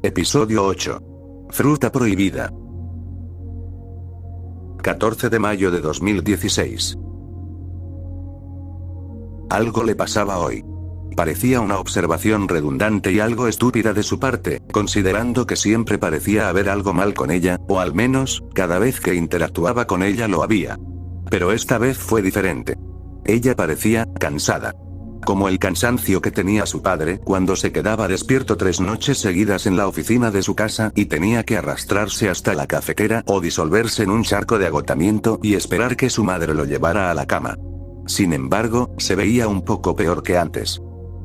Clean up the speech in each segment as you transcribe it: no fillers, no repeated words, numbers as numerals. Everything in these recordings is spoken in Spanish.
Episodio 8. Fruta prohibida. 14 de mayo de 2016. Algo le pasaba hoy. Parecía una observación redundante y algo estúpida de su parte, considerando que siempre parecía haber algo mal con ella, o al menos, cada vez que interactuaba con ella lo había. Pero esta vez fue diferente. Ella parecía cansada. Como el cansancio que tenía su padre cuando se quedaba despierto 3 noches seguidas en la oficina de su casa y tenía que arrastrarse hasta la cafetera o disolverse en un charco de agotamiento y esperar que su madre lo llevara a la cama. Sin embargo, se veía un poco peor que antes.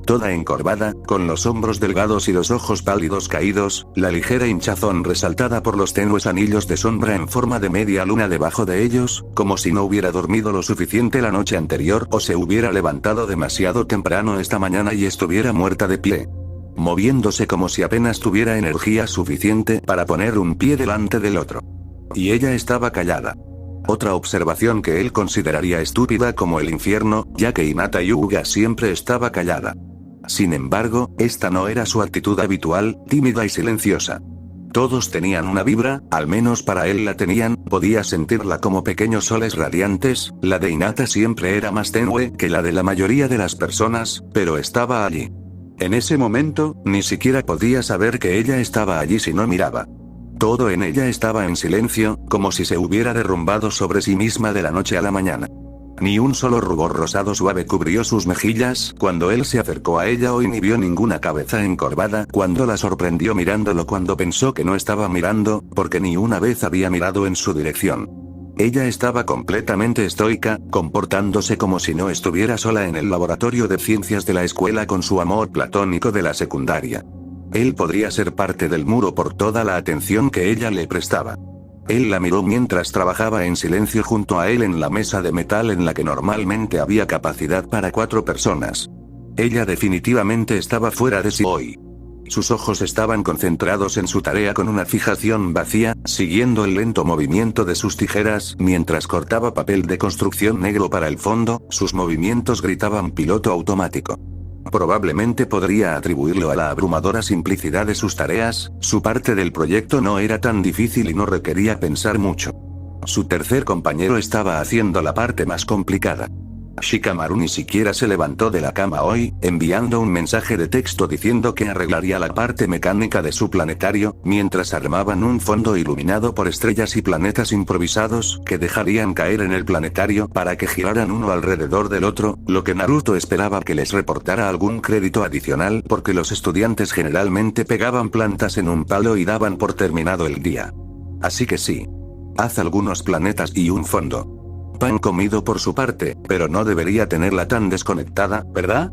Toda encorvada, con los hombros delgados y los ojos pálidos caídos, la ligera hinchazón resaltada por los tenues anillos de sombra en forma de media luna debajo de ellos, como si no hubiera dormido lo suficiente la noche anterior o se hubiera levantado demasiado temprano esta mañana y estuviera muerta de pie. Moviéndose como si apenas tuviera energía suficiente para poner un pie delante del otro. Y ella estaba callada. Otra observación que él consideraría estúpida como el infierno, ya que Hinata Hyuga siempre estaba callada. Sin embargo, esta no era su actitud habitual, tímida y silenciosa. Todos tenían una vibra, al menos para él la tenían, podía sentirla como pequeños soles radiantes, la de Hinata siempre era más tenue que la de la mayoría de las personas, pero estaba allí. En ese momento, ni siquiera podía saber que ella estaba allí si no miraba. Todo en ella estaba en silencio, como si se hubiera derrumbado sobre sí misma de la noche a la mañana. Ni un solo rubor rosado suave cubrió sus mejillas cuando él se acercó a ella o inhibió ninguna cabeza encorvada cuando la sorprendió mirándolo cuando pensó que no estaba mirando, porque ni una vez había mirado en su dirección. Ella estaba completamente estoica, comportándose como si no estuviera sola en el laboratorio de ciencias de la escuela con su amor platónico de la secundaria. Él podría ser parte del muro por toda la atención que ella le prestaba. Él la miró mientras trabajaba en silencio junto a él en la mesa de metal en la que normalmente había capacidad para 4 personas. Ella definitivamente estaba fuera de sí hoy. Sus ojos estaban concentrados en su tarea con una fijación vacía, siguiendo el lento movimiento de sus tijeras mientras cortaba papel de construcción negro para el fondo, sus movimientos gritaban piloto automático. Probablemente podría atribuirlo a la abrumadora simplicidad de sus tareas, su parte del proyecto no era tan difícil y no requería pensar mucho. Su tercer compañero estaba haciendo la parte más complicada. Shikamaru ni siquiera se levantó de la cama hoy, enviando un mensaje de texto diciendo que arreglaría la parte mecánica de su planetario, mientras armaban un fondo iluminado por estrellas y planetas improvisados que dejarían caer en el planetario para que giraran uno alrededor del otro, lo que Naruto esperaba que les reportara algún crédito adicional porque los estudiantes generalmente pegaban plantas en un palo y daban por terminado el día. Así que sí. Haz algunos planetas y un fondo. Pan comido por su parte, pero no debería tenerla tan desconectada, ¿verdad?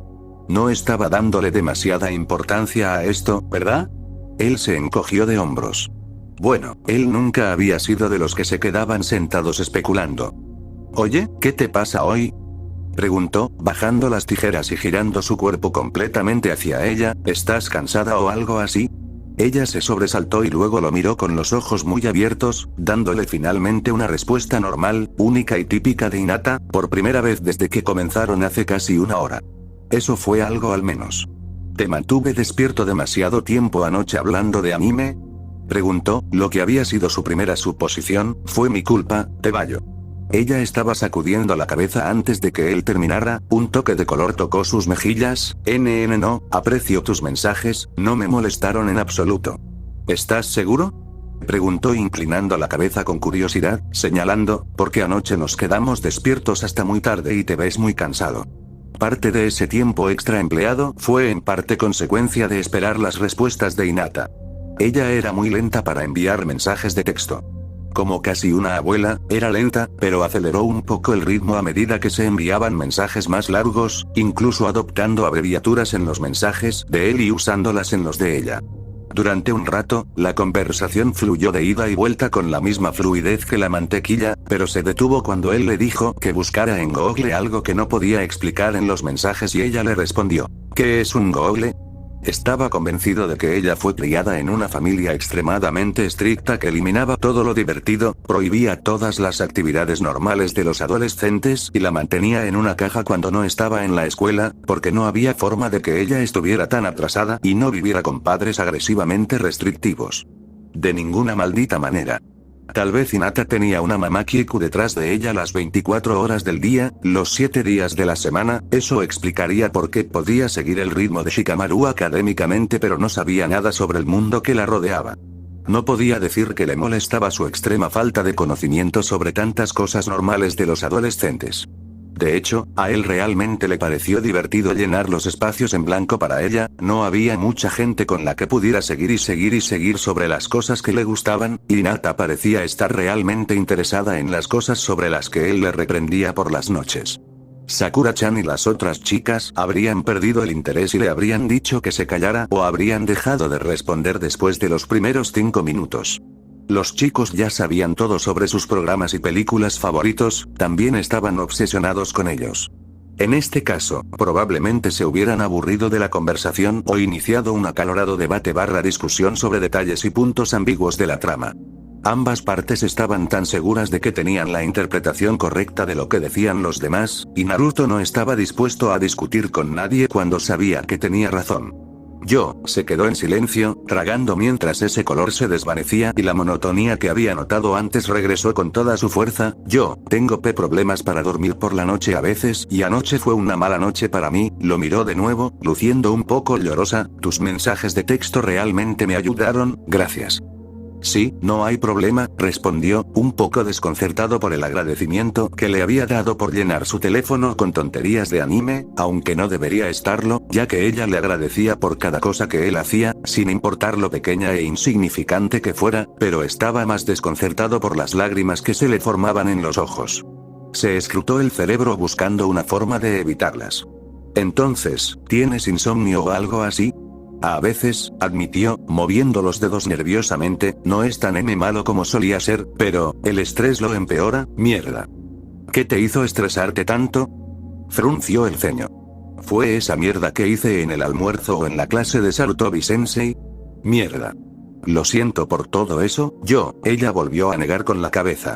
No estaba dándole demasiada importancia a esto, ¿verdad? Él se encogió de hombros. Bueno, él nunca había sido de los que se quedaban sentados especulando. Oye, ¿qué te pasa hoy? Preguntó, bajando las tijeras y girando su cuerpo completamente hacia ella, ¿estás cansada o algo así? Ella se sobresaltó y luego lo miró con los ojos muy abiertos, dándole finalmente una respuesta normal, única y típica de Hinata, por primera vez desde que comenzaron hace casi 1 hora. Eso fue algo al menos. ¿Te mantuve despierto demasiado tiempo anoche hablando de anime? Preguntó, lo que había sido su primera suposición, fue mi culpa, Tebayo. Ella estaba sacudiendo la cabeza antes de que él terminara, un toque de color tocó sus mejillas, no, aprecio tus mensajes, no me molestaron en absoluto. ¿Estás seguro? Preguntó inclinando la cabeza con curiosidad, señalando, porque anoche nos quedamos despiertos hasta muy tarde y te ves muy cansado. Parte de ese tiempo extra empleado fue en parte consecuencia de esperar las respuestas de Hinata. Ella era muy lenta para enviar mensajes de texto. Como casi una abuela, era lenta, pero aceleró un poco el ritmo a medida que se enviaban mensajes más largos, incluso adoptando abreviaturas en los mensajes de él y usándolas en los de ella. Durante un rato, la conversación fluyó de ida y vuelta con la misma fluidez que la mantequilla, pero se detuvo cuando él le dijo que buscara en Google algo que no podía explicar en los mensajes y ella le respondió, ¿qué es un Google? Estaba convencido de que ella fue criada en una familia extremadamente estricta que eliminaba todo lo divertido, prohibía todas las actividades normales de los adolescentes y la mantenía en una caja cuando no estaba en la escuela, porque no había forma de que ella estuviera tan atrasada y no viviera con padres agresivamente restrictivos. De ninguna maldita manera. Tal vez Hinata tenía una mamá Kieku detrás de ella las 24 horas del día, los 7 días de la semana, eso explicaría por qué podía seguir el ritmo de Shikamaru académicamente pero no sabía nada sobre el mundo que la rodeaba. No podía decir que le molestaba su extrema falta de conocimiento sobre tantas cosas normales de los adolescentes. De hecho, a él realmente le pareció divertido llenar los espacios en blanco para ella, no había mucha gente con la que pudiera seguir y seguir sobre las cosas que le gustaban, y Hinata parecía estar realmente interesada en las cosas sobre las que él le reprendía por las noches. Sakura-chan y las otras chicas habrían perdido el interés y le habrían dicho que se callara o habrían dejado de responder después de los primeros 5 minutos. Los chicos ya sabían todo sobre sus programas y películas favoritos, también estaban obsesionados con ellos. En este caso, probablemente se hubieran aburrido de la conversación o iniciado un acalorado debate / discusión sobre detalles y puntos ambiguos de la trama. Ambas partes estaban tan seguras de que tenían la interpretación correcta de lo que decían los demás, y Naruto no estaba dispuesto a discutir con nadie cuando sabía que tenía razón. Se quedó en silencio, tragando mientras ese color se desvanecía y la monotonía que había notado antes regresó con toda su fuerza. Tengo problemas para dormir por la noche a veces y anoche fue una mala noche para mí, lo miró de nuevo, luciendo un poco llorosa, tus mensajes de texto realmente me ayudaron, gracias. Sí, no hay problema, respondió, un poco desconcertado por el agradecimiento que le había dado por llenar su teléfono con tonterías de anime, aunque no debería estarlo, ya que ella le agradecía por cada cosa que él hacía, sin importar lo pequeña e insignificante que fuera, pero estaba más desconcertado por las lágrimas que se le formaban en los ojos. Se escrutó el cerebro buscando una forma de evitarlas. Entonces, ¿tienes insomnio o algo así? A veces, admitió, moviendo los dedos nerviosamente, no es tan malo como solía ser, pero, ¿el estrés lo empeora? Mierda. ¿Qué te hizo estresarte tanto? Frunció el ceño. ¿Fue esa mierda que hice en el almuerzo o en la clase de Sarutobi-sensei? Mierda. Lo siento por todo eso, ella volvió a negar con la cabeza.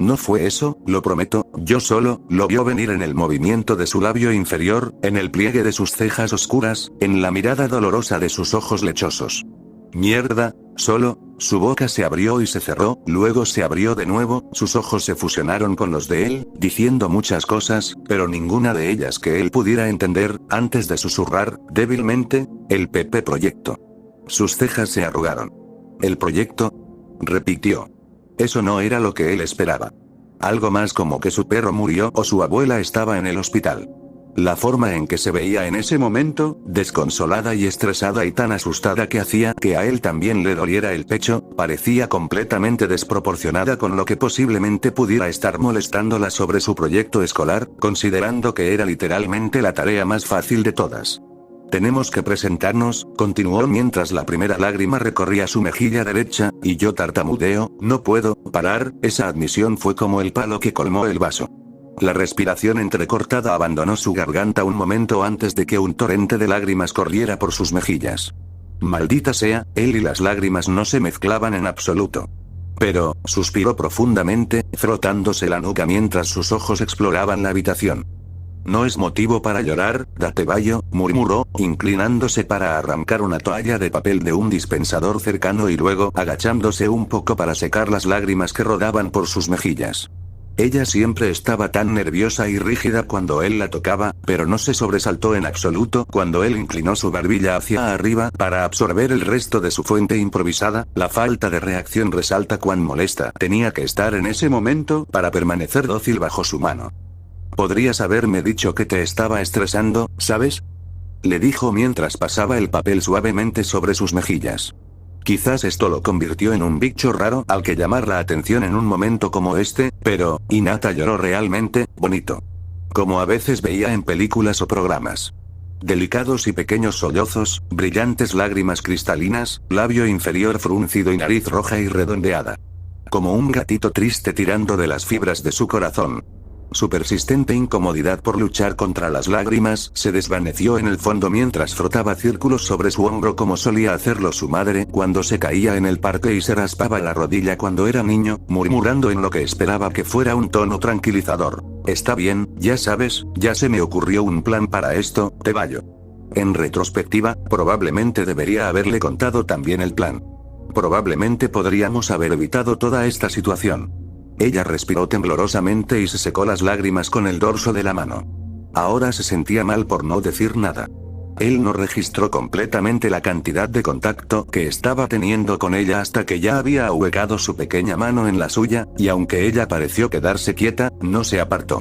No fue eso, lo prometo, yo solo, lo vio venir en el movimiento de su labio inferior, en el pliegue de sus cejas oscuras, en la mirada dolorosa de sus ojos lechosos. Mierda, solo, su boca se abrió y se cerró, luego se abrió de nuevo, sus ojos se fusionaron con los de él, diciendo muchas cosas, pero ninguna de ellas que él pudiera entender, antes de susurrar, débilmente, el PP Proyecto. Sus cejas se arrugaron. ¿El proyecto? Repitió. Eso no era lo que él esperaba. Algo más como que su perro murió o su abuela estaba en el hospital. La forma en que se veía en ese momento, desconsolada y estresada y tan asustada que hacía que a él también le doliera el pecho, parecía completamente desproporcionada con lo que posiblemente pudiera estar molestándola sobre su proyecto escolar, considerando que era literalmente la tarea más fácil de todas. Tenemos que presentarnos, continuó mientras la primera lágrima recorría su mejilla derecha, y yo tartamudeo, no puedo parar, esa admisión fue como el palo que colmó el vaso. La respiración entrecortada abandonó su garganta un momento antes de que un torrente de lágrimas corriera por sus mejillas. Maldita sea, él y las lágrimas no se mezclaban en absoluto. Pero, suspiró profundamente, frotándose la nuca mientras sus ojos exploraban la habitación. No es motivo para llorar, Datebayo, murmuró, inclinándose para arrancar una toalla de papel de un dispensador cercano y luego agachándose un poco para secar las lágrimas que rodaban por sus mejillas. Ella siempre estaba tan nerviosa y rígida cuando él la tocaba, pero no se sobresaltó en absoluto cuando él inclinó su barbilla hacia arriba para absorber el resto de su fuente improvisada. La falta de reacción resalta cuán molesta tenía que estar en ese momento para permanecer dócil bajo su mano. Podrías haberme dicho que te estaba estresando, ¿sabes? Le dijo mientras pasaba el papel suavemente sobre sus mejillas. Quizás esto lo convirtió en un bicho raro al que llamar la atención en un momento como este, pero, Hinata lloró realmente, bonito. Como a veces veía en películas o programas. Delicados y pequeños sollozos, brillantes lágrimas cristalinas, labio inferior fruncido y nariz roja y redondeada. Como un gatito triste tirando de las fibras de su corazón. Su persistente incomodidad por luchar contra las lágrimas se desvaneció en el fondo mientras frotaba círculos sobre su hombro como solía hacerlo su madre cuando se caía en el parque y se raspaba la rodilla cuando era niño, murmurando en lo que esperaba que fuera un tono tranquilizador. Está bien, ya sabes, ya se me ocurrió un plan para esto, te vallo. En retrospectiva, probablemente debería haberle contado también el plan. Probablemente podríamos haber evitado toda esta situación. Ella respiró temblorosamente y se secó las lágrimas con el dorso de la mano. Ahora se sentía mal por no decir nada. Él no registró completamente la cantidad de contacto que estaba teniendo con ella hasta que ya había ahuecado su pequeña mano en la suya, y aunque ella pareció quedarse quieta, no se apartó.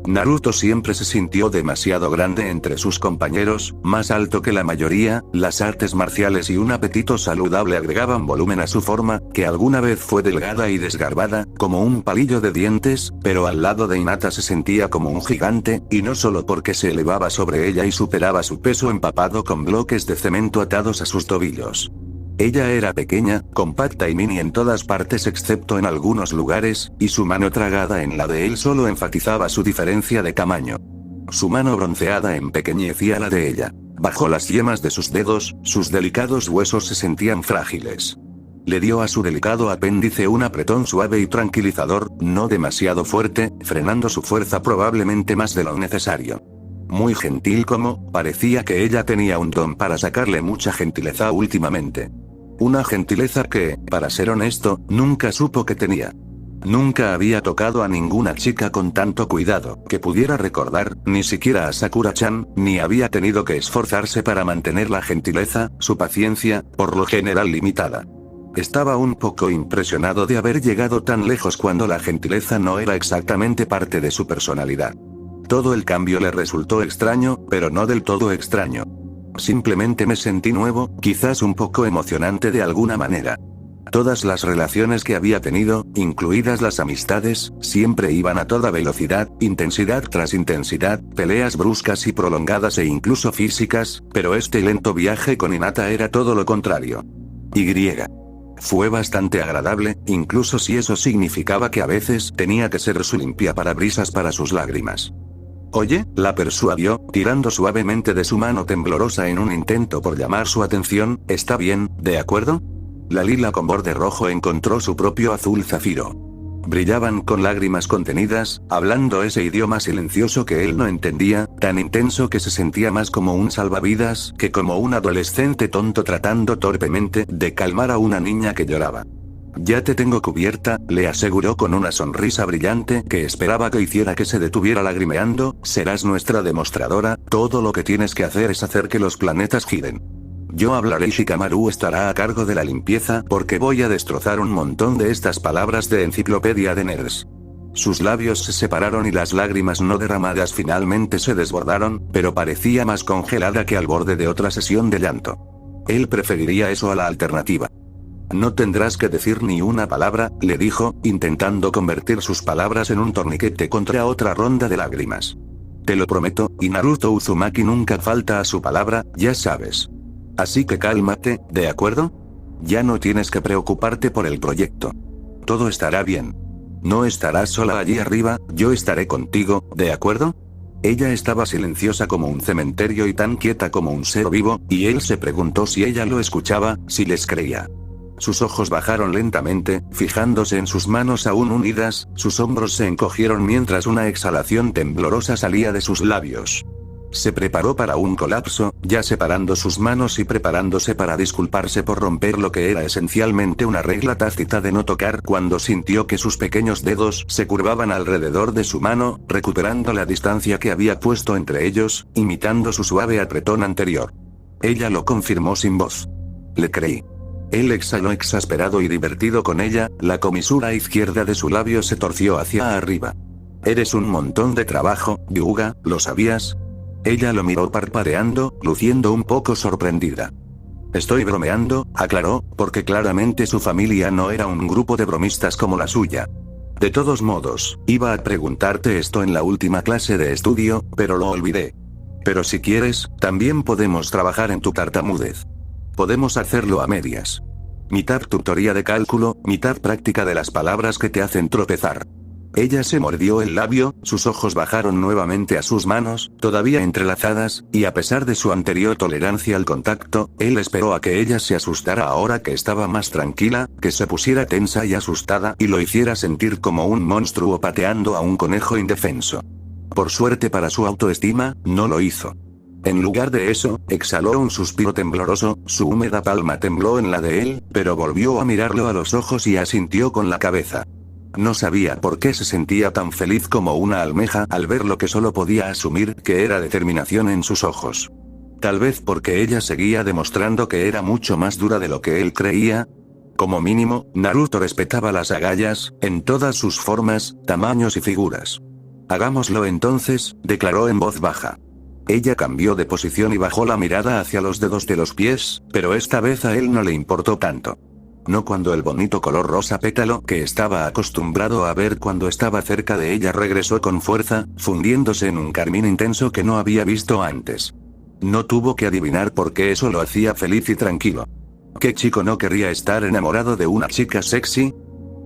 Naruto siempre se sintió demasiado grande entre sus compañeros, más alto que la mayoría, las artes marciales y un apetito saludable agregaban volumen a su forma, que alguna vez fue delgada y desgarbada, como un palillo de dientes, pero al lado de Hinata se sentía como un gigante, y no solo porque se elevaba sobre ella y superaba su peso empapado con bloques de cemento atados a sus tobillos. Ella era pequeña, compacta y mini en todas partes excepto en algunos lugares, y su mano tragada en la de él solo enfatizaba su diferencia de tamaño. Su mano bronceada empequeñecía la de ella. Bajo las yemas de sus dedos, sus delicados huesos se sentían frágiles. Le dio a su delicado apéndice un apretón suave y tranquilizador, no demasiado fuerte, frenando su fuerza probablemente más de lo necesario. Muy gentil como, parecía que ella tenía un don para sacarle mucha gentileza últimamente. Una gentileza que, para ser honesto, nunca supo que tenía. Nunca había tocado a ninguna chica con tanto cuidado, que pudiera recordar, ni siquiera a Sakura-chan, ni había tenido que esforzarse para mantener la gentileza, su paciencia, por lo general limitada. Estaba un poco impresionado de haber llegado tan lejos cuando la gentileza no era exactamente parte de su personalidad. Todo el cambio le resultó extraño, pero no del todo extraño. Simplemente me sentí nuevo, quizás un poco emocionante de alguna manera. Todas las relaciones que había tenido, incluidas las amistades, siempre iban a toda velocidad, intensidad tras intensidad, peleas bruscas y prolongadas e incluso físicas, pero este lento viaje con Hinata era todo lo contrario. Fue bastante agradable, incluso si eso significaba que a veces tenía que ser su limpiaparabrisas para sus lágrimas. Oye, la persuadió, tirando suavemente de su mano temblorosa en un intento por llamar su atención, ¿está bien, de acuerdo? La lila con borde rojo encontró su propio azul zafiro. Brillaban con lágrimas contenidas, hablando ese idioma silencioso que él no entendía, tan intenso que se sentía más como un salvavidas que como un adolescente tonto tratando torpemente de calmar a una niña que lloraba. Ya te tengo cubierta, le aseguró con una sonrisa brillante que esperaba que hiciera que se detuviera lagrimeando, serás nuestra demostradora, todo lo que tienes que hacer es hacer que los planetas giren. Yo hablaré y Shikamaru estará a cargo de la limpieza porque voy a destrozar un montón de estas palabras de enciclopedia de nerds. Sus labios se separaron y las lágrimas no derramadas finalmente se desbordaron, pero parecía más congelada que al borde de otra sesión de llanto. Él preferiría eso a la alternativa. No tendrás que decir ni una palabra, le dijo, intentando convertir sus palabras en un torniquete contra otra ronda de lágrimas. Te lo prometo, y Naruto Uzumaki nunca falta a su palabra, ya sabes. Así que cálmate, ¿de acuerdo? Ya no tienes que preocuparte por el proyecto. Todo estará bien. No estarás sola allí arriba, yo estaré contigo, ¿de acuerdo? Ella estaba silenciosa como un cementerio y tan quieta como un ser vivo, y él se preguntó si ella lo escuchaba, si les creía. Sus ojos bajaron lentamente, fijándose en sus manos aún unidas, sus hombros se encogieron mientras una exhalación temblorosa salía de sus labios. Se preparó para un colapso, ya separando sus manos y preparándose para disculparse por romper lo que era esencialmente una regla tácita de no tocar cuando sintió que sus pequeños dedos se curvaban alrededor de su mano, recuperando la distancia que había puesto entre ellos, imitando su suave apretón anterior. Ella lo confirmó sin voz. Le creí. Él exhaló exasperado y divertido con ella, la comisura izquierda de su labio se torció hacia arriba. Eres un montón de trabajo, Hyuga, ¿lo sabías? Ella lo miró parpadeando, luciendo un poco sorprendida. Estoy bromeando, aclaró, porque claramente su familia no era un grupo de bromistas como la suya. De todos modos, iba a preguntarte esto en la última clase de estudio, pero lo olvidé. Pero si quieres, también podemos trabajar en tu tartamudez. Podemos hacerlo a medias. Mitad tutoría de cálculo, mitad práctica de las palabras que te hacen tropezar. Ella se mordió el labio, sus ojos bajaron nuevamente a sus manos, todavía entrelazadas, y a pesar de su anterior tolerancia al contacto, él esperó a que ella se asustara ahora que estaba más tranquila, que se pusiera tensa y asustada y lo hiciera sentir como un monstruo pateando a un conejo indefenso. Por suerte para su autoestima, no lo hizo. En lugar de eso, exhaló un suspiro tembloroso, su húmeda palma tembló en la de él, pero volvió a mirarlo a los ojos y asintió con la cabeza. No sabía por qué se sentía tan feliz como una almeja al ver lo que solo podía asumir que era determinación en sus ojos. Tal vez porque ella seguía demostrando que era mucho más dura de lo que él creía. Como mínimo, Naruto respetaba las agallas, en todas sus formas, tamaños y figuras. Hagámoslo entonces, declaró en voz baja. Ella cambió de posición y bajó la mirada hacia los dedos de los pies, pero esta vez a él no le importó tanto. No cuando el bonito color rosa pétalo que estaba acostumbrado a ver cuando estaba cerca de ella regresó con fuerza, fundiéndose en un carmín intenso que no había visto antes. No tuvo que adivinar por qué eso lo hacía feliz y tranquilo. ¿Qué chico no querría estar enamorado de una chica sexy?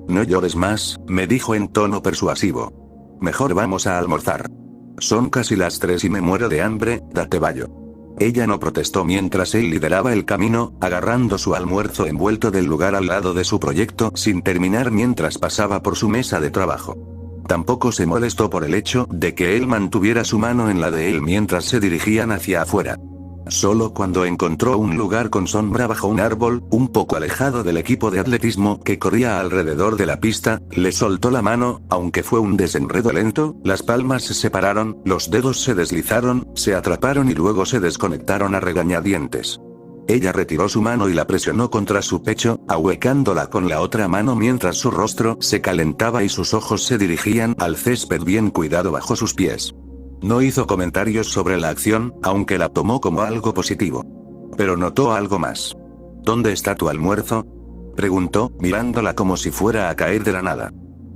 No llores más, me dijo en tono persuasivo. Mejor vamos a almorzar. Son casi las 3 y me muero de hambre, date vallo. Ella no protestó mientras él lideraba el camino, agarrando su almuerzo envuelto del lugar al lado de su proyecto sin terminar mientras pasaba por su mesa de trabajo. Tampoco se molestó por el hecho de que él mantuviera su mano en la de él mientras se dirigían hacia afuera. Solo cuando encontró un lugar con sombra bajo un árbol, un poco alejado del equipo de atletismo que corría alrededor de la pista, le soltó la mano, aunque fue un desenredo lento, las palmas se separaron, los dedos se deslizaron, se atraparon y luego se desconectaron a regañadientes. Ella retiró su mano y la presionó contra su pecho, ahuecándola con la otra mano mientras su rostro se calentaba y sus ojos se dirigían al césped bien cuidado bajo sus pies. No hizo comentarios sobre la acción, aunque la tomó como algo positivo. Pero notó algo más. ¿Dónde está tu almuerzo?, preguntó, mirándola como si fuera a caer de la nada.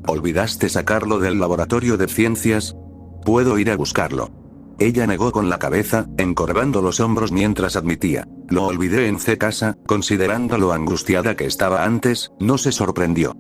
¿Olvidaste sacarlo del laboratorio de ciencias? Puedo ir a buscarlo. Ella negó con la cabeza, encorvando los hombros mientras admitía. Lo olvidé en casa, considerando lo angustiada que estaba antes, no se sorprendió.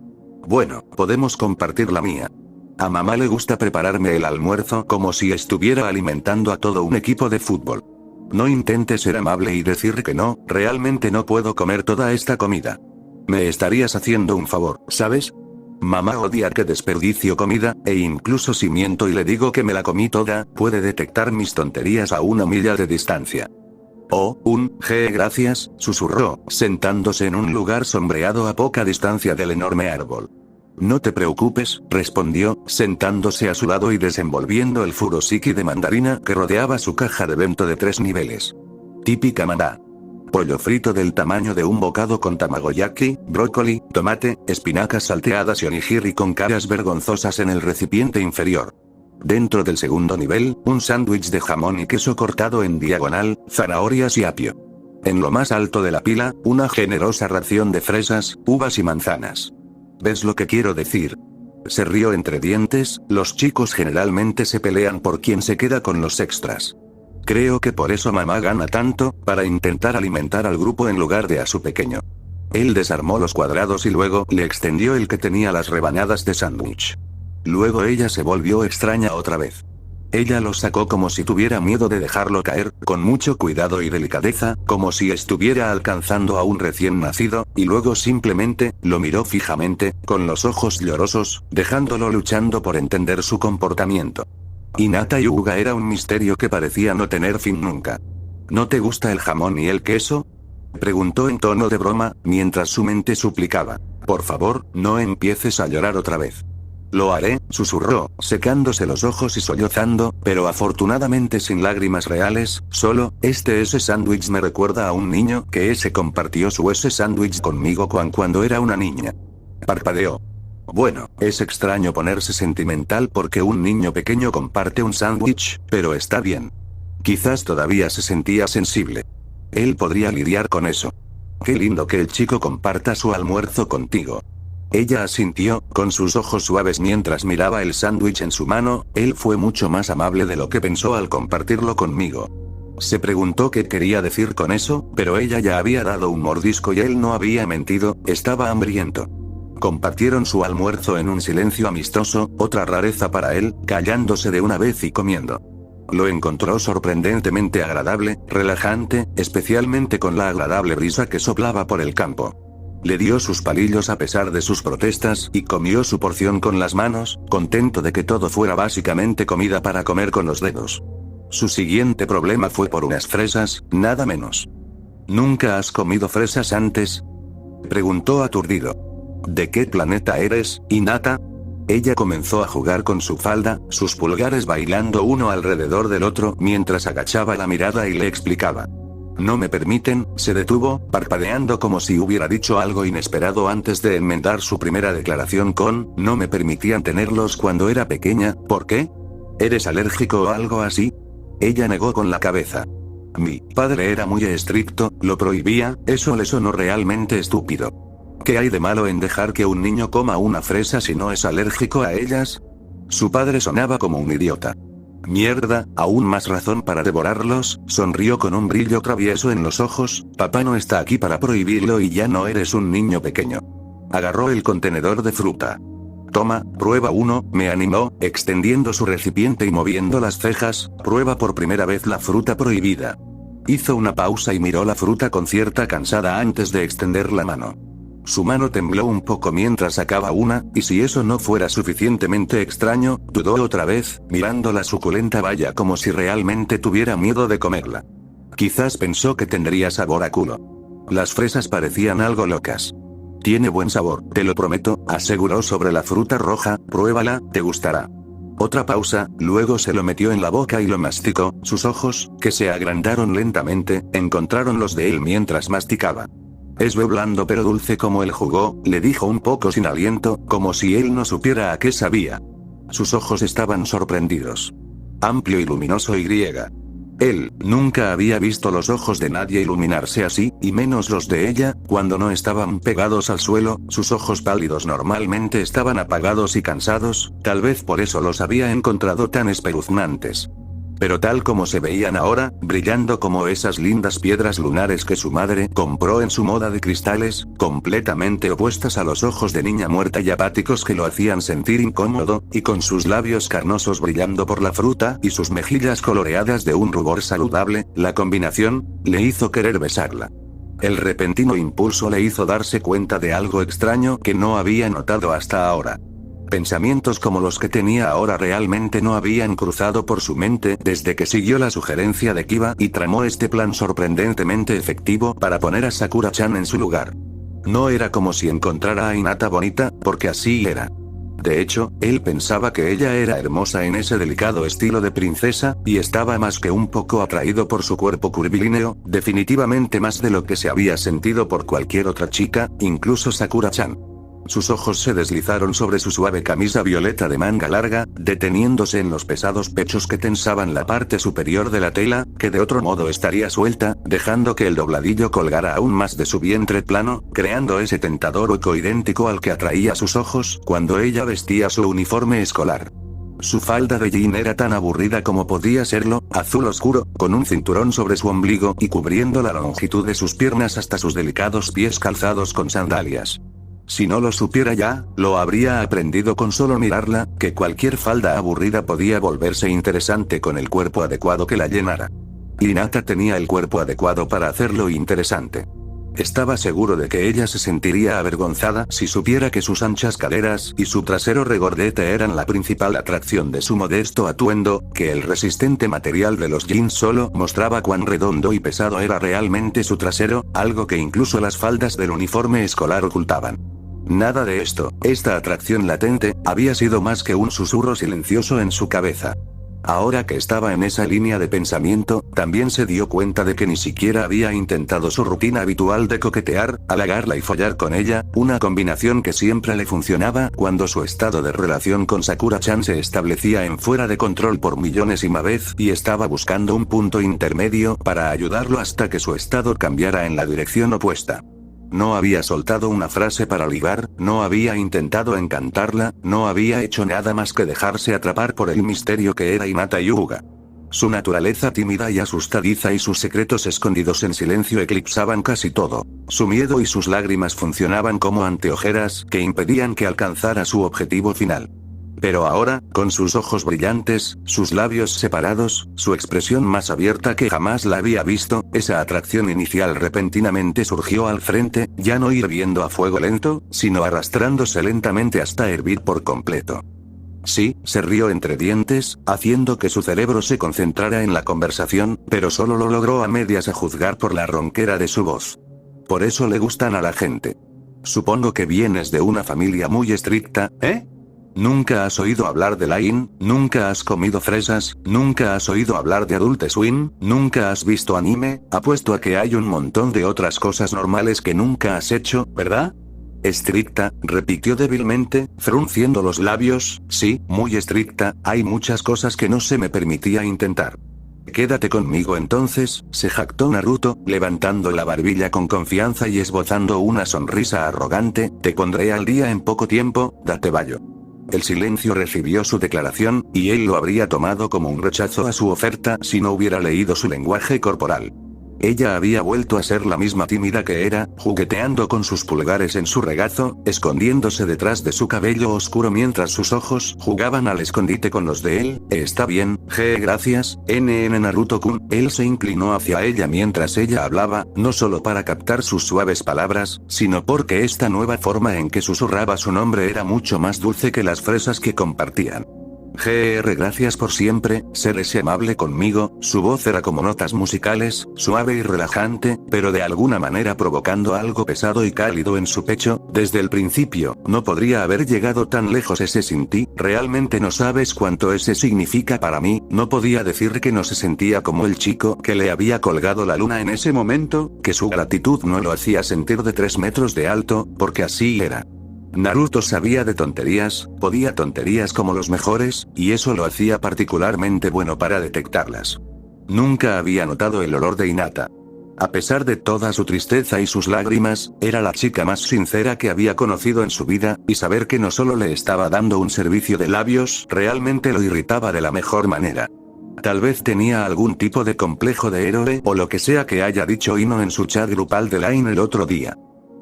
Bueno, podemos compartir la mía. A mamá le gusta prepararme el almuerzo como si estuviera alimentando a todo un equipo de fútbol. No intentes ser amable y decir que no, realmente no puedo comer toda esta comida. Me estarías haciendo un favor, ¿sabes? Mamá odia que desperdicio comida, e incluso si miento y le digo que me la comí toda, puede detectar mis tonterías a 1 milla de distancia. Oh, gracias, susurró, sentándose en un lugar sombreado a poca distancia del enorme árbol. No te preocupes, respondió, sentándose a su lado y desenvolviendo el furoshiki de mandarina que rodeaba su caja de bento de 3 niveles. Típica maná. Pollo frito del tamaño de un bocado con tamagoyaki, brócoli, tomate, espinacas salteadas y onigiri con caras vergonzosas en el recipiente inferior. Dentro del segundo nivel, un sándwich de jamón y queso cortado en diagonal, zanahorias y apio. En lo más alto de la pila, una generosa ración de fresas, uvas y manzanas. ¿Ves lo que quiero decir? Se rió entre dientes, los chicos generalmente se pelean por quién se queda con los extras. Creo que por eso mamá gana tanto, para intentar alimentar al grupo en lugar de a su pequeño. Él desarmó los cuadrados y luego le extendió el que tenía las rebanadas de sándwich. Luego ella se volvió extraña otra vez. Ella lo sacó como si tuviera miedo de dejarlo caer, con mucho cuidado y delicadeza, como si estuviera alcanzando a un recién nacido, y luego simplemente, lo miró fijamente, con los ojos llorosos, dejándolo luchando por entender su comportamiento. Hinata Hyuga era un misterio que parecía no tener fin nunca. ¿No te gusta el jamón y el queso?, preguntó en tono de broma, mientras su mente suplicaba. Por favor, no empieces a llorar otra vez. Lo haré, susurró, secándose los ojos y sollozando, pero afortunadamente sin lágrimas reales, solo, ese sándwich me recuerda a un niño que compartió su sándwich conmigo cuando era una niña. Parpadeó. Bueno, es extraño ponerse sentimental porque un niño pequeño comparte un sándwich, pero está bien. Quizás todavía se sentía sensible. Él podría lidiar con eso. Qué lindo que el chico comparta su almuerzo contigo. Ella asintió, con sus ojos suaves mientras miraba el sándwich en su mano. Él fue mucho más amable de lo que pensó al compartirlo conmigo. Se preguntó qué quería decir con eso, pero ella ya había dado un mordisco y él no había mentido, estaba hambriento. Compartieron su almuerzo en un silencio amistoso, otra rareza para él, callándose de una vez y comiendo. Lo encontró sorprendentemente agradable, relajante, especialmente con la agradable brisa que soplaba por el campo. Le dio sus palillos a pesar de sus protestas y comió su porción con las manos, contento de que todo fuera básicamente comida para comer con los dedos. Su siguiente problema fue por unas fresas, nada menos. ¿Nunca has comido fresas antes?, preguntó aturdido. ¿De qué planeta eres, Hinata? Ella comenzó a jugar con su falda, sus pulgares bailando uno alrededor del otro mientras agachaba la mirada y le explicaba. No me permiten, se detuvo, parpadeando como si hubiera dicho algo inesperado antes de enmendar su primera declaración con, no me permitían tenerlos cuando era pequeña, ¿por qué? ¿Eres alérgico o algo así? Ella negó con la cabeza. Mi padre era muy estricto, lo prohibía, eso le sonó realmente estúpido. ¿Qué hay de malo en dejar que un niño coma una fresa si no es alérgico a ellas? Su padre sonaba como un idiota. Mierda, aún más razón para devorarlos, sonrió con un brillo travieso en los ojos, papá no está aquí para prohibirlo y ya no eres un niño pequeño. Agarró el contenedor de fruta. Toma, prueba uno, me animó, extendiendo su recipiente y moviendo las cejas, prueba por primera vez la fruta prohibida. Hizo una pausa y miró la fruta con cierta cansada antes de extender la mano. Su mano tembló un poco mientras sacaba una, y si eso no fuera suficientemente extraño, dudó otra vez, mirando la suculenta baya como si realmente tuviera miedo de comerla. Quizás pensó que tendría sabor a culo. Las fresas parecían algo locas. Tiene buen sabor, te lo prometo, aseguró sobre la fruta roja, pruébala, te gustará. Otra pausa, luego se lo metió en la boca y lo masticó, sus ojos, que se agrandaron lentamente, encontraron los de él mientras masticaba. Es blando pero dulce como el jugo, le dijo un poco sin aliento, como si él no supiera a qué sabía. Sus ojos estaban sorprendidos. Amplio y luminoso y griega. Él nunca había visto los ojos de nadie iluminarse así, y menos los de ella, cuando no estaban pegados al suelo, sus ojos pálidos normalmente estaban apagados y cansados, tal vez por eso los había encontrado tan espeluznantes. Pero tal como se veían ahora, brillando como esas lindas piedras lunares que su madre compró en su moda de cristales, completamente opuestas a los ojos de niña muerta y apáticos que lo hacían sentir incómodo, y con sus labios carnosos brillando por la fruta y sus mejillas coloreadas de un rubor saludable, la combinación, le hizo querer besarla. El repentino impulso le hizo darse cuenta de algo extraño que no había notado hasta ahora. Pensamientos como los que tenía ahora realmente no habían cruzado por su mente desde que siguió la sugerencia de Kiba y tramó este plan sorprendentemente efectivo para poner a Sakura-chan en su lugar. No era como si encontrara a Hinata bonita, porque así era. De hecho, él pensaba que ella era hermosa en ese delicado estilo de princesa, y estaba más que un poco atraído por su cuerpo curvilíneo, definitivamente más de lo que se había sentido por cualquier otra chica, incluso Sakura-chan. Sus ojos se deslizaron sobre su suave camisa violeta de manga larga, deteniéndose en los pesados pechos que tensaban la parte superior de la tela, que de otro modo estaría suelta, dejando que el dobladillo colgara aún más de su vientre plano, creando ese tentador hueco idéntico al que atraía sus ojos cuando ella vestía su uniforme escolar. Su falda de jean era tan aburrida como podía serlo, azul oscuro, con un cinturón sobre su ombligo y cubriendo la longitud de sus piernas hasta sus delicados pies calzados con sandalias. Si no lo supiera ya, lo habría aprendido con solo mirarla, que cualquier falda aburrida podía volverse interesante con el cuerpo adecuado que la llenara. Hinata tenía el cuerpo adecuado para hacerlo interesante. Estaba seguro de que ella se sentiría avergonzada si supiera que sus anchas caderas y su trasero regordete eran la principal atracción de su modesto atuendo, que el resistente material de los jeans solo mostraba cuán redondo y pesado era realmente su trasero, algo que incluso las faldas del uniforme escolar ocultaban. Nada de esto, esta atracción latente, había sido más que un susurro silencioso en su cabeza. Ahora que estaba en esa línea de pensamiento, también se dio cuenta de que ni siquiera había intentado su rutina habitual de coquetear, halagarla y follar con ella, una combinación que siempre le funcionaba cuando su estado de relación con Sakura-chan se establecía en fuera de control por millonésima vez y estaba buscando un punto intermedio para ayudarlo hasta que su estado cambiara en la dirección opuesta. No había soltado una frase para ligar, no había intentado encantarla, no había hecho nada más que dejarse atrapar por el misterio que era Hinata Hyuga. Su naturaleza tímida y asustadiza y sus secretos escondidos en silencio eclipsaban casi todo. Su miedo y sus lágrimas funcionaban como anteojeras que impedían que alcanzara su objetivo final. Pero ahora, con sus ojos brillantes, sus labios separados, su expresión más abierta que jamás la había visto, esa atracción inicial repentinamente surgió al frente, ya no hirviendo a fuego lento, sino arrastrándose lentamente hasta hervir por completo. Sí, se rió entre dientes, haciendo que su cerebro se concentrara en la conversación, pero solo lo logró a medias a juzgar por la ronquera de su voz. Por eso le gustan a la gente. Supongo que vienes de una familia muy estricta, ¿eh? ¿Nunca has oído hablar de Line? ¿Nunca has comido fresas? ¿Nunca has oído hablar de Adult Swim? ¿Nunca has visto anime? Apuesto a que hay un montón de otras cosas normales que nunca has hecho, ¿verdad? Estricta, repitió débilmente, frunciendo los labios, sí, muy estricta, hay muchas cosas que no se me permitía intentar. Quédate conmigo entonces, se jactó Naruto, levantando la barbilla con confianza y esbozando una sonrisa arrogante, te pondré al día en poco tiempo, date vallo. El silencio recibió su declaración, y él lo habría tomado como un rechazo a su oferta si no hubiera leído su lenguaje corporal. Ella había vuelto a ser la misma tímida que era, jugueteando con sus pulgares en su regazo, escondiéndose detrás de su cabello oscuro mientras sus ojos jugaban al escondite con los de él. Está bien, gracias, Naruto-kun. Él se inclinó hacia ella mientras ella hablaba, no solo para captar sus suaves palabras, sino porque esta nueva forma en que susurraba su nombre era mucho más dulce que las fresas que compartían. Gracias por siempre, ser ese amable conmigo. Su voz era como notas musicales, suave y relajante, pero de alguna manera provocando algo pesado y cálido en su pecho. Desde el principio, no podría haber llegado tan lejos ese sin ti, realmente no sabes cuánto ese significa para mí. No podía decir que no se sentía como el chico que le había colgado la luna en ese momento, que su gratitud no lo hacía sentir de 3 metros de alto, porque así era. Naruto sabía de tonterías, podía tonterías como los mejores, y eso lo hacía particularmente bueno para detectarlas. Nunca había notado el olor de Hinata. A pesar de toda su tristeza y sus lágrimas, era la chica más sincera que había conocido en su vida, y saber que no solo le estaba dando un servicio de labios, realmente lo irritaba de la mejor manera. Tal vez tenía algún tipo de complejo de héroe o lo que sea que haya dicho Ino en su chat grupal de Line el otro día.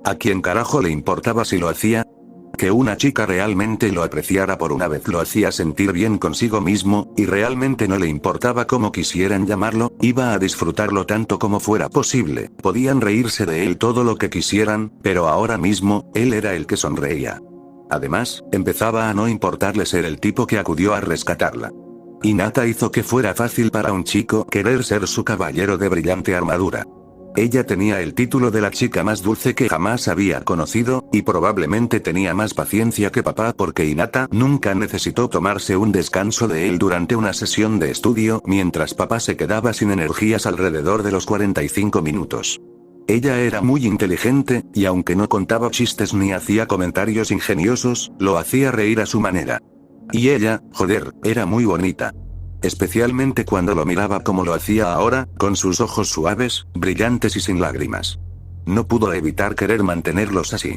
¿A quién carajo le importaba si lo hacía? Que una chica realmente lo apreciara por una vez lo hacía sentir bien consigo mismo, y realmente no le importaba cómo quisieran llamarlo, iba a disfrutarlo tanto como fuera posible, podían reírse de él todo lo que quisieran, pero ahora mismo, él era el que sonreía. Además, empezaba a no importarle ser el tipo que acudió a rescatarla. Hinata hizo que fuera fácil para un chico querer ser su caballero de brillante armadura. Ella tenía el título de la chica más dulce que jamás había conocido, y probablemente tenía más paciencia que papá porque Hinata nunca necesitó tomarse un descanso de él durante una sesión de estudio mientras papá se quedaba sin energías alrededor de los 45 minutos. Ella era muy inteligente, y aunque no contaba chistes ni hacía comentarios ingeniosos, lo hacía reír a su manera. Y ella, joder, era muy bonita. Especialmente cuando lo miraba como lo hacía ahora, con sus ojos suaves, brillantes y sin lágrimas. No pudo evitar querer mantenerlos así.